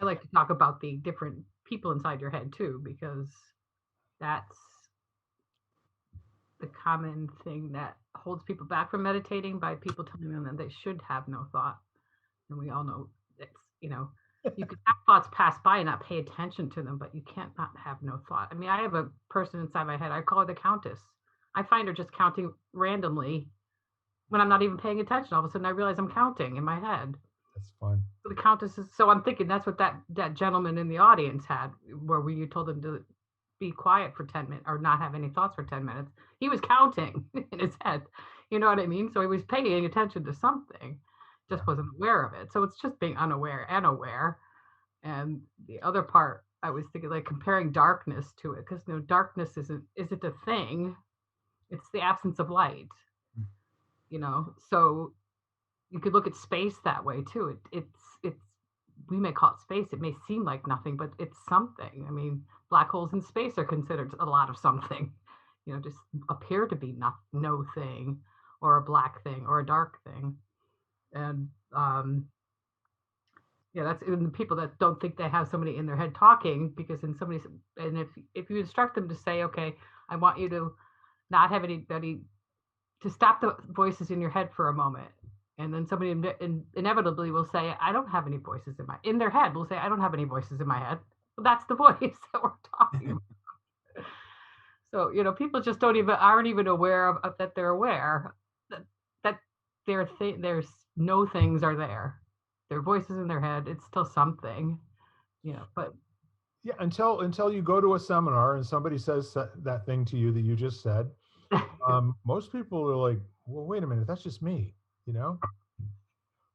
like to talk about the different people inside your head too, because that's the common thing that holds people back from meditating by people telling them that they should have no thought. And we all know it's, you can have thoughts pass by and not pay attention to them, but you can't not have no thought. I mean, I have a person inside my head. I call her the Countess. I find her just counting randomly when I'm not even paying attention. All of a sudden, I realize I'm counting in my head. That's fun. So the Countess is. So I'm thinking that's what that gentleman in the audience had, where you told him to be quiet for 10 minutes or not have any thoughts for 10 minutes. He was counting in his head. You know what I mean? So he was paying attention to something, just wasn't aware of it. So it's just being unaware and aware. And the other part, I was thinking like comparing darkness to it, because darkness isn't a thing. It's the absence of light. So you could look at space that way too. It's we may call it space. It may seem like nothing, but it's something. I mean, black holes in space are considered a lot of something. Just appear to be no thing, or a black thing, or a dark thing. And yeah, that's even the people that don't think they have somebody in their head talking, because if you instruct them to say, okay, I want you to not have anybody, to stop the voices in your head for a moment. And then somebody inevitably will say, I don't have any voices in their head will say, I don't have any voices in my head. Well, that's the voice that we're talking about. So, people just aren't even aware of that they're aware that there's no things are there. Their voices in their head, it's still something, but yeah, until you go to a seminar and somebody says that thing to you that you just said, most people are like, well, wait a minute, that's just me,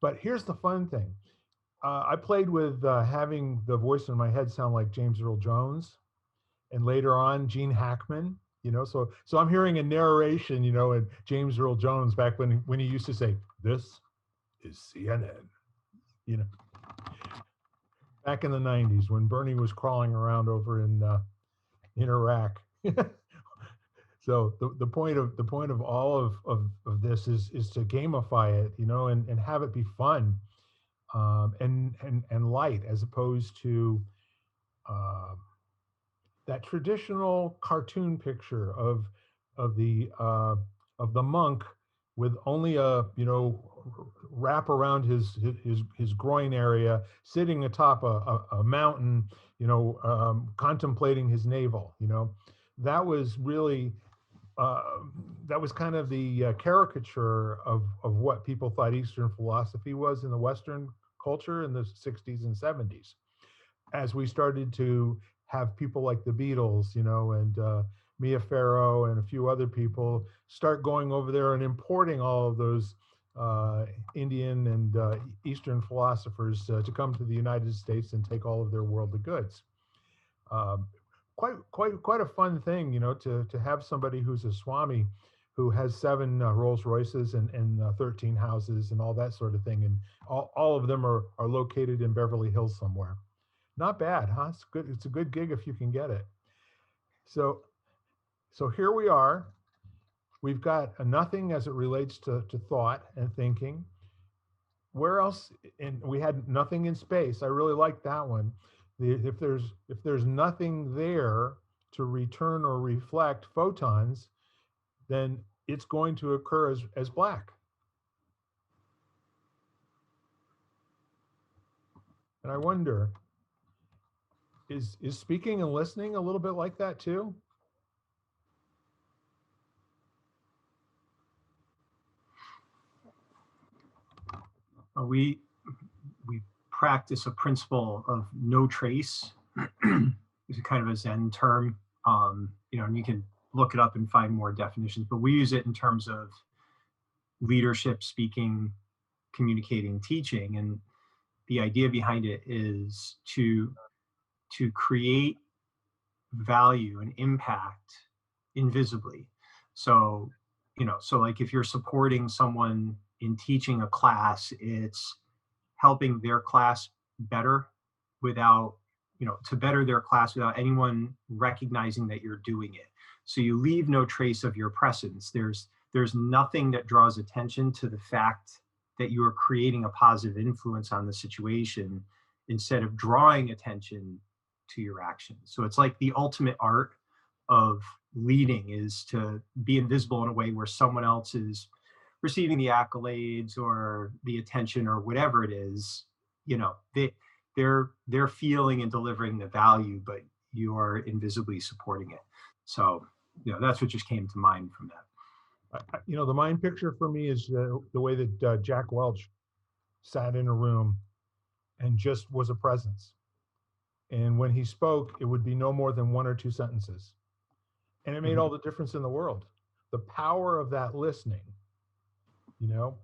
But here's the fun thing. I played with having the voice in my head sound like James Earl Jones, and later on Gene Hackman. So I'm hearing a narration, and James Earl Jones back when he used to say, "This is CNN," back in the '90s when Bernie was crawling around over in Iraq. So the point of all of this is to gamify it, and have it be fun, and light, as opposed to that traditional cartoon picture of the monk with only a wrap around his groin area, sitting atop a mountain, contemplating his navel. That was really that was kind of the caricature of what people thought Eastern philosophy was in the Western culture in the 60s and 70s. As we started to have people like the Beatles, and Mia Farrow and a few other people start going over there and importing all of those Indian and Eastern philosophers to come to the United States and take all of their worldly goods. Quite a fun thing, to have somebody who's a Swami who has 7 Rolls Royces and 13 houses and all that sort of thing, and all of them are located in Beverly Hills somewhere. Not bad, huh? It's good. It's a good gig if you can get it. So here we are. We've got a nothing as it relates to thought and thinking. Where else? And we had nothing in space. I really like that one. If there's nothing there to return or reflect photons, then it's going to occur as black. And I wonder, is speaking and listening a little bit like that too? We practice a principle of no trace. It's a kind of a Zen term, and you can look it up and find more definitions, but we use it in terms of leadership, speaking, communicating, teaching. And the idea behind it is to create value and impact invisibly. So like if you're supporting someone in teaching a class, it's helping their class better without, to better their class without anyone recognizing that you're doing it. So you leave no trace of your presence. There's nothing that draws attention to the fact that you are creating a positive influence on the situation. instead of drawing attention to your actions. So it's like the ultimate art of leading is to be invisible in a way where someone else is receiving the accolades or the attention or whatever it is. You know, they're feeling and delivering the value, but you are invisibly supporting it. So, you know, that's what just came to mind from that. You know, the mind picture for me is the way that Jack Welch sat in a room and just was a presence. And when he spoke, it would be no more than 1 or 2 sentences. And it made all the difference in the world. The power of that listening, you know,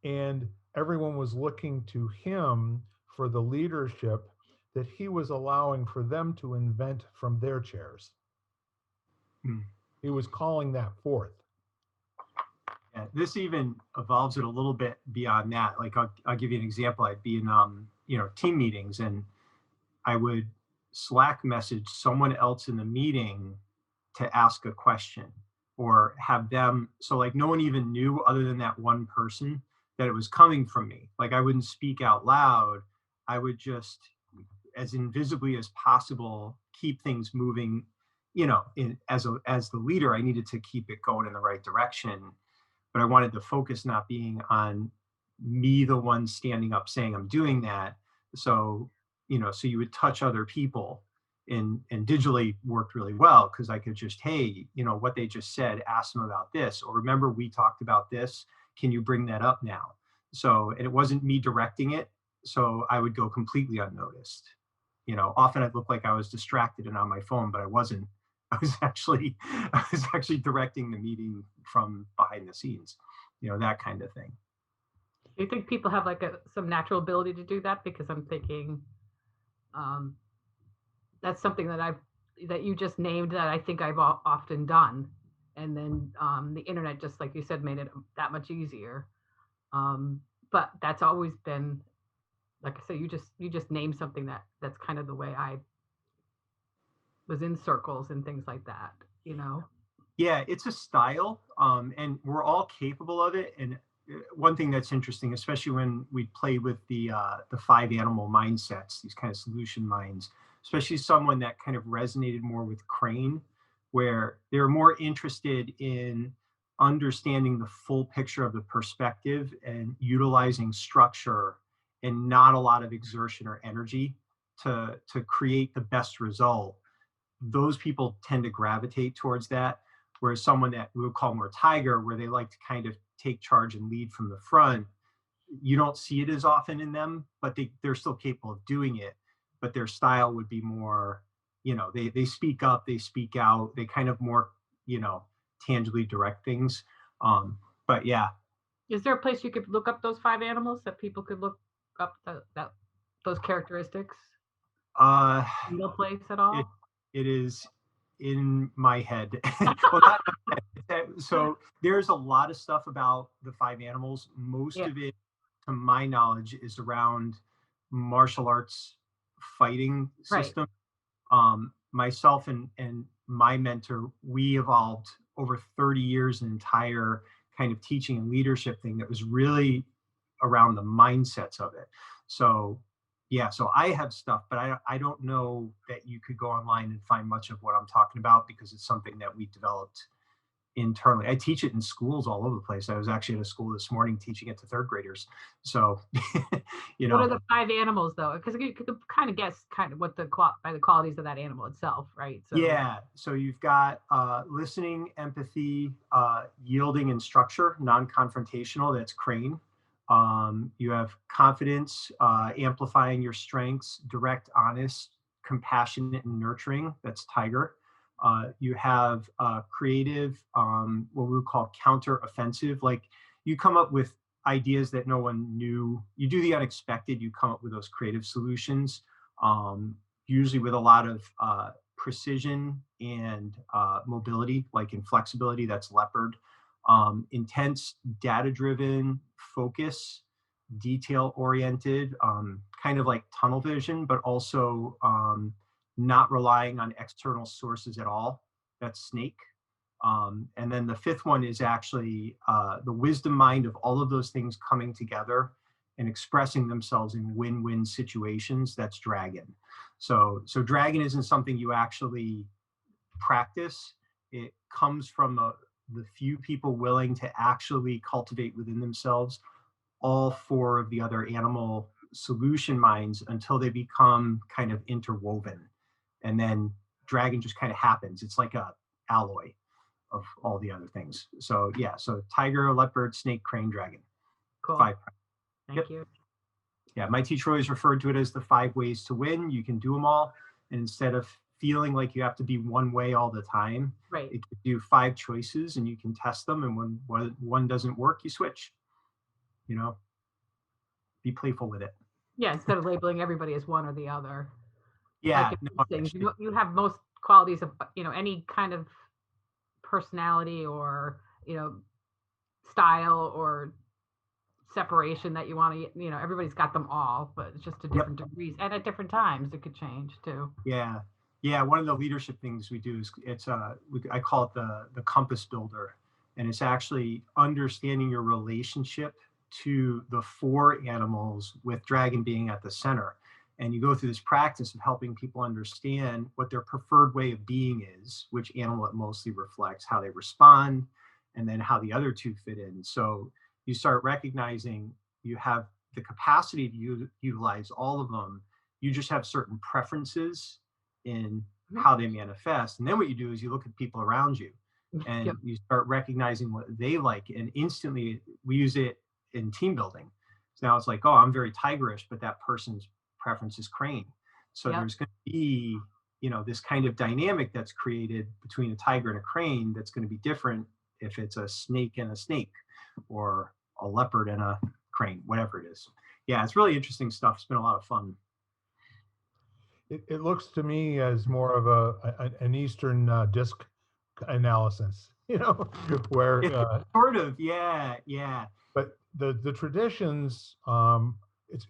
and everyone was looking to him for the leadership that he was allowing for them to invent from their chairs. He was calling that forth. Yeah, this even evolves it a little bit beyond that. Like I'll give you an example. I'd be in you know, team meetings, and I would Slack message someone else in the meeting to ask a question or have them. So like no one even knew other than that one person that it was coming from me. Like I wouldn't speak out loud. I would just, as invisibly as possible, keep things moving. You know, as the leader, I needed to keep it going in the right direction. But I wanted the focus not being on me, the one standing up saying I'm doing that. So, you know, so you would touch other people, and digitally worked really well because I could just, hey, you know, what they just said, ask them about this, or remember we talked about this. Can you bring that up now? So, and it wasn't me directing it. So I would go completely unnoticed. You know, often I'd look like I was distracted and on my phone, but I wasn't. I was actually directing the meeting from behind the scenes, you know, that kind of thing. Do you think people have like some natural ability to do that? Because I'm thinking that's something that you just named that I think I've often done. And then the internet, just like you said, made it that much easier. But that's always been, like I said, you just named something that's kind of the way I was in circles and things like that, you know? Yeah, it's a style, and we're all capable of it. And one thing that's interesting, especially when we play with the 5 animal mindsets, these kind of solution minds, especially someone that kind of resonated more with Crane, where they're more interested in understanding the full picture of the perspective and utilizing structure and not a lot of exertion or energy to create the best result. Those people tend to gravitate towards that. Whereas someone that we would call more tiger, where they like to kind of take charge and lead from the front, you don't see it as often in them, but they're still capable of doing it. But their style would be more, you know, they speak up, they speak out, they kind of more, you know, tangibly direct things. But yeah. Is there a place you could look up those 5 animals that people could look up those characteristics? No place at all? It is in my head. Well, not so there's a lot of stuff about the 5 animals. Most of it, to my knowledge, is around martial arts fighting system. Right. Myself and my mentor, we evolved over 30 years an entire kind of teaching and leadership thing that was really around the mindsets of it. So yeah, so I have stuff, but I don't know that you could go online and find much of what I'm talking about because it's something that we developed internally. I teach it in schools all over the place. I was actually at a school this morning teaching it to 3rd graders. So, you know. What are the 5 animals though? Because you could kind of guess kind of what by the qualities of that animal itself, right? So yeah. So you've got listening, empathy, yielding, and structure, non-confrontational. That's Crane. You have confidence, amplifying your strengths, direct, honest, compassionate, and nurturing. That's Tiger. You have creative, what we would call counter-offensive. Like you come up with ideas that no one knew. You do the unexpected. You come up with those creative solutions, usually with a lot of precision and mobility, like in flexibility. That's Leopard. Intense, data-driven, focus, detail-oriented, kind of like tunnel vision, but also not relying on external sources at all. That's Snake. And then the 5th one is actually the wisdom mind of all of those things coming together and expressing themselves in win-win situations, that's dragon. So dragon isn't something you actually practice. It comes from the few people willing to actually cultivate within themselves all four of the other animal solution minds until they become kind of interwoven. And then dragon just kind of happens. It's like a alloy of all the other things. So yeah, so tiger, leopard, snake, crane, dragon. Cool. 5. Thank Yep. you. Yeah, my teacher always referred to it as the 5 ways to win. You can do them all. And instead of feeling like you have to be one way all the time, Right. it gives you 5 choices and you can test them. And when one doesn't work, you switch. You know, be playful with it. Yeah, instead of labeling everybody as one or the other. Yeah, Like no, things, actually, you have most qualities of, any kind of personality or, style or separation that you want to, everybody's got them all, but it's just to different degrees and at different times it could change too. yeah. One of the leadership things we do is I call it the compass builder, and it's actually understanding your relationship to the 4 animals, with dragon being at the center. And you go through this practice of helping people understand what their preferred way of being is, which animal it mostly reflects, how they respond, and then how the other 2 fit in. So you start recognizing you have the capacity to utilize all of them. You just have certain preferences in how they manifest. And then what you do is you look at people around you and Yep. you start recognizing what they like. And instantly we use it in team building. So now it's like, oh, I'm very tigerish, but that person's preference is crane. So Yep. there's going to be, this kind of dynamic that's created between a tiger and a crane that's going to be different if it's a snake and a snake, or a leopard and a crane, whatever it is. Yeah, it's really interesting stuff. It's been a lot of fun. It looks to me as more of an Eastern disc analysis, where Sort of, yeah. but the traditions, it's,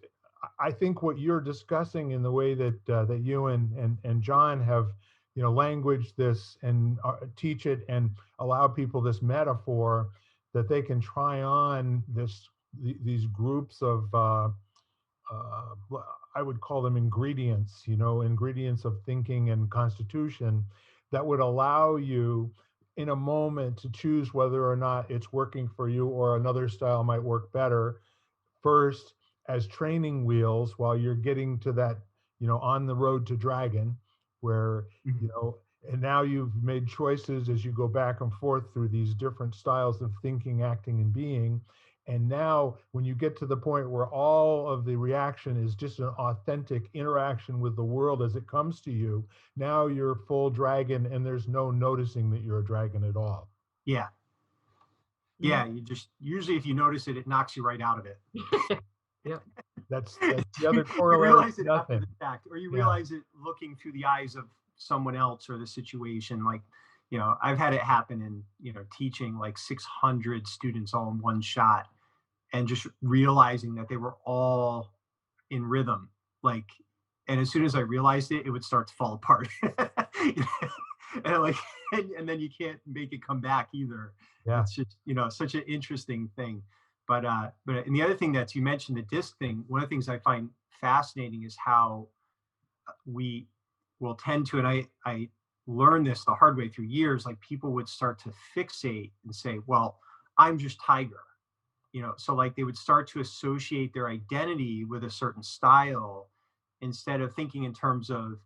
I think what you're discussing in the way that that you and John have, languaged this and teach it and allow people this metaphor that they can try on these groups of I would call them ingredients, ingredients of thinking and constitution that would allow you in a moment to choose whether or not it's working for you or another style might work better first as training wheels while you're getting to that, on the road to dragon, where, and now you've made choices as you go back and forth through these different styles of thinking, acting, and being. And now when you get to the point where all of the reaction is just an authentic interaction with the world as it comes to you, now you're full dragon and there's no noticing that you're a dragon at all. Yeah. Yeah, you just, usually if you notice it, it knocks you right out of it. Yep. That's the other You corollary. realize it after Nothing. the fact, or you Yeah. realize it looking through the eyes of someone else or the situation. Like, I've had it happen in, teaching like 600 students all in one shot, and just realizing that they were all in rhythm. Like, and as soon as I realized it, it would start to fall apart. And then you can't make it come back either. Yeah. It's just, such an interesting thing. But and the other thing that you mentioned, the disc thing, one of the things I find fascinating is how we will tend to, and I learned this the hard way through years, like people would start to fixate and say, well, I'm just tiger. So like they would start to associate their identity with a certain style instead of thinking in terms of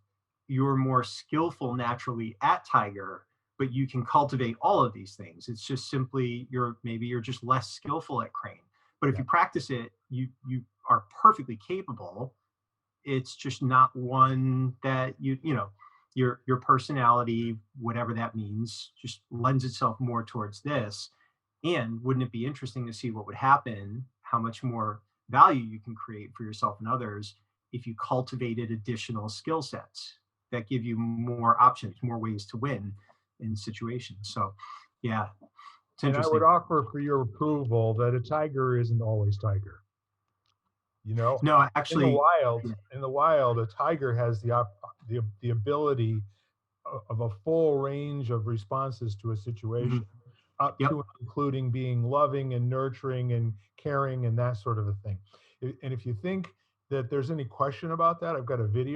you're more skillful naturally at tiger, but you can cultivate all of these things. It's just simply maybe you're just less skillful at crane. But if you practice it, you are perfectly capable. It's just not one that your personality, whatever that means, just lends itself more towards this. And wouldn't it be interesting to see what would happen, how much more value you can create for yourself and others if you cultivated additional skill sets that give you more options, more ways to win in situations. So, yeah, it's And I interesting. would offer for your approval that a tiger isn't always tiger. No, actually, in the wild, a tiger has the ability of a full range of responses to a situation, up Yep. to and including being loving and nurturing and caring and that sort of a thing. And if you think that there's any question about that, I've got a video